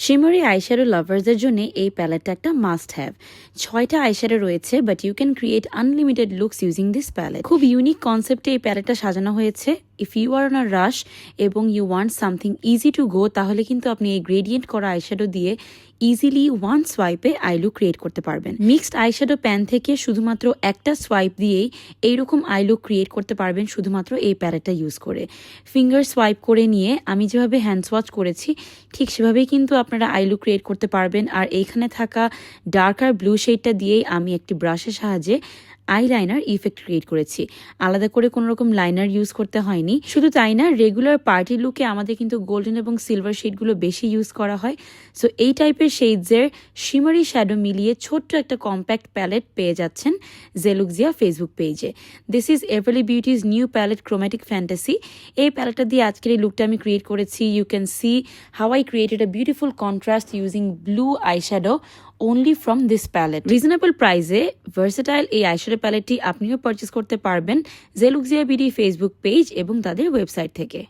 শিমারি eyeshadow লাভার্সদের জন্য এই প্যালেটটা একটা মাস্ট হ্যাভ। 6টা আইশ্যাডো রয়েছে, but you can create unlimited looks using this palette. খুব ইউনিক কনসেপ্টে এই প্যালেটটা সাজানো হয়েছে। If you are on a rush এবং you want something easy to go, তাহলে কিন্তু আপনি এই গ্রেডিয়েন্ট করা আইশ্যাডো দিয়ে ইজিলি ওয়ান সোয়াইপে আই লুক ক্রিয়েট করতে পারবেন। মিক্সড আইশ্যাডো প্যান থেকে শুধুমাত্র একটা সোয়াইপ দিয়েই এইরকম আই লুক ক্রিয়েট করতে পারবেন শুধুমাত্র এই প্যালেটটা ইউজ করে। ফিঙ্গার সোয়াইপ করে নিয়ে আমি যেভাবে হ্যান্ড সোয়াচ করেছি ঠিক সেভাবেই কিন্তু আপনারা আই লুক ক্রিয়েট করতে পারবেন। আর এইখানে থাকা ডার্ক আর ব্লু শেডটা দিয়েই আমি একটি ব্রাশের সাহায্যে আইলাইনার ইফেক্ট ক্রিয়েট করেছি। আলাদা করে কোনো রকম লাইনার ইউজ করতে হয়নি। শুধু তাই না, রেগুলার পার্টি লুকে আমাদের কিন্তু গোল্ডেন এবং সিলভার শেডগুলো বেশি ইউজ করা হয়। সো এই টাইপের শেডসের শিমারি শ্যাডো মিলিয়ে ছোট্ট একটা কম্প্যাক্ট প্যালেট পেয়ে যাচ্ছেন জেলুক্সিয়া ফেসবুক পেজে। This is Everly Beauty's new palette chromatic fantasy. এই প্যালেটটা দিয়ে আজকের এই লুকটা আমি ক্রিয়েট করেছি। You can see how I created a beautiful contrast using blue eyeshadow only from this palette. Reasonable প্রাইসে ভার্সেটাইল এই আইশ্যাডো প্যালেটটি আপনিও পারচেস করতে পারবেন জেলুক্সিয়া বিডি ফেসবুক পেজ এবং তাদের ওয়েবসাইট থেকে।